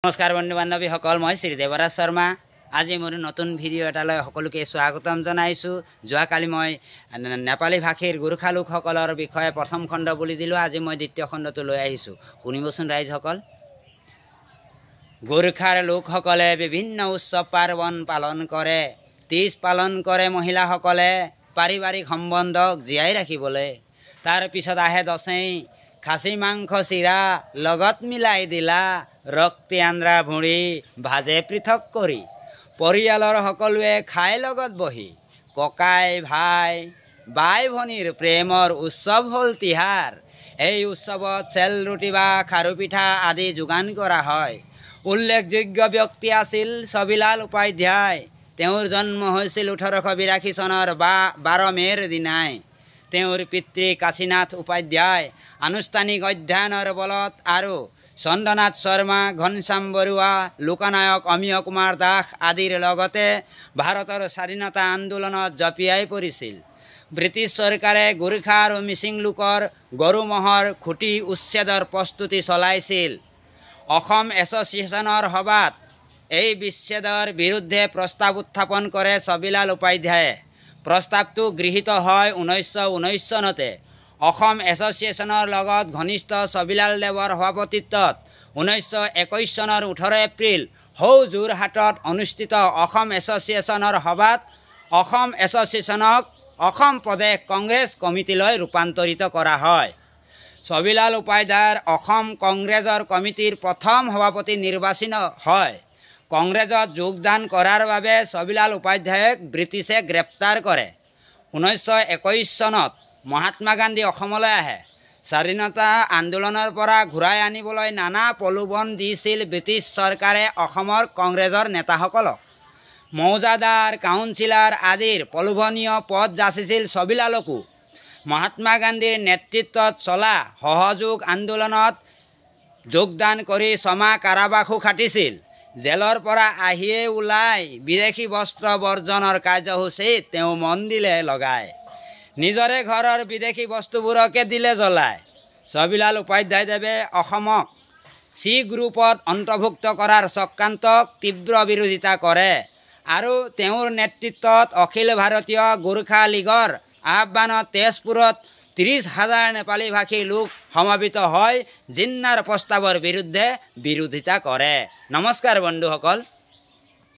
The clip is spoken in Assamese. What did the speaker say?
नमस्कार बंधु बान्धवी सकल मैं श्री देवराज शर्मा आज मोर नतुन भिडिओ एटालै सकलोके स्वागतम जनाइछु। जोवाकाली मैं नेपाली भाषीर गोर्खा लोकसकলৰ বিষয়ে प्रथम खण्ड বুলি দিলো। आज मैं द्वितीय खण्डটো লৈ আহিছো। শুনিবচোন ৰাইজসকল। गोर्खार लोकসকলে विभिन्न उत्सव पार्वण पालन करे। तीज पालन करे महिलाসকলে पारिवारिक सम्बन्धक जीयाই ৰাখিবলৈ। तार पिছত आহে दसैँ। खासी मांस चिरा लगत मिलाई दिला रक्ती आंद्रा भुड़ी भाजे पृथक करी परियाলৰ সকলোৱে खाय लगत बही ककाई भाई बाई भनीर प्रेমৰ उत्सव हल तिहार। এই উৎসৱত চেল ৰুটি বা খাৰু পিঠা আদি যোগান কৰা হয়। উল্লেখযোগ্য ব্যক্তি আছিল ছবিলাল উপাধ্যায়। তেওঁৰ জন্ম হৈছিল 1882 চনৰ 12 মেৰ দিনাই। তেওঁৰ পিতৃ কাশীনাথ উপাধ্যায় আনুষ্ঠানিক অধ্যয়নৰ বলত আৰু চন্দ্ৰনাথ শৰ্মা ঘনশ্যাম বৰুৱা লোকনায়ক অমিয় কুমাৰ দাস আদিৰ লগতে ভাৰতৰ স্বাধীনতা আন্দোলনত জপিয়াই পৰিছিল। ব্ৰিটিছ চৰকাৰে গোৰ্খা আৰু মিচিং লোকৰ গৰু মহৰ খুঁটি উচ্ছেদৰ প্ৰস্তুতি চলাইছিল। অসম এছ'চিয়েশ্যনৰ সভাত এই বিচ্ছেদৰ বিৰুদ্ধে প্ৰস্তাৱ উত্থাপন কৰে ছবিলাল উপাধ্যায়ে। প্ৰস্তাৱটো গৃহীত হয় 1919 চনতে। অসম এছ'চিয়েশ্যনৰ লগত ঘনিষ্ঠ ছবিলাল দেৱৰ সভাপতিত্বত 1921 চনৰ 18 এপ্ৰিল হৌ যোৰহাটত অনুষ্ঠিত অসম এছ'চিয়েশ্যনৰ সভাত অসম এছ'চিয়েশ্যনক অসম প্ৰদেশ কংগ্ৰেছ কমিটিলৈ ৰূপান্তৰিত কৰা হয়। ছবিলাল উপাধ্যায়ৰ অসম কংগ্ৰেছৰ কমিটিৰ প্ৰথম সভাপতি নিৰ্বাচিত হয়। কংগ্ৰেছত যোগদান কৰাৰ বাবে ছবিলাল উপাধ্যায়ক ব্ৰিটিছে গ্ৰেপ্তাৰ কৰে। 1921 চনত মহাত্মা গান্ধী অসমলৈ আহে। স্বাধীনতা আন্দোলনৰ পৰা ঘূৰাই আনিবলৈ নানা প্ৰলোভন দিছিল ব্ৰিটিছ চৰকাৰে অসমৰ কংগ্ৰেছৰ নেতাসকলক। মৌজাদাৰ কাউন্সিলৰ আদিৰ প্ৰলোভনীয় পদ যাচিছিল ছবিলালকো। মহাত্মা গান্ধীৰ নেতৃত্বত চলা সহযোগ আন্দোলনত যোগদান কৰি ছমাহ কাৰাবাসো খাটিছিল। জেলৰ পৰা আহিয়ে ওলাই বিদেশী বস্ত্ৰ বৰ্জনৰ কাৰ্যসূচীত তেওঁ মন দিলে লগায়। নিজৰে ঘৰৰ বিদেশী বস্তুবোৰকে দিলে জ্বলায়। ছবিলাল উপাধ্যায়দেৱে অসমক চি গ্ৰুপত অন্তৰ্ভুক্ত কৰাৰ চক্ৰান্তক তীব্ৰ বিৰোধিতা কৰে আৰু তেওঁৰ নেতৃত্বত অখিল ভাৰতীয় গোৰ্খা লীগৰ আহ্বানত তেজপুৰত 30,000 নেপালী ভাষী লোক সমবেত হয় জিন্নাৰ প্ৰস্তাৱৰ বিৰুদ্ধে বিৰোধিতা কৰে। নমস্কাৰ বন্ধুসকল।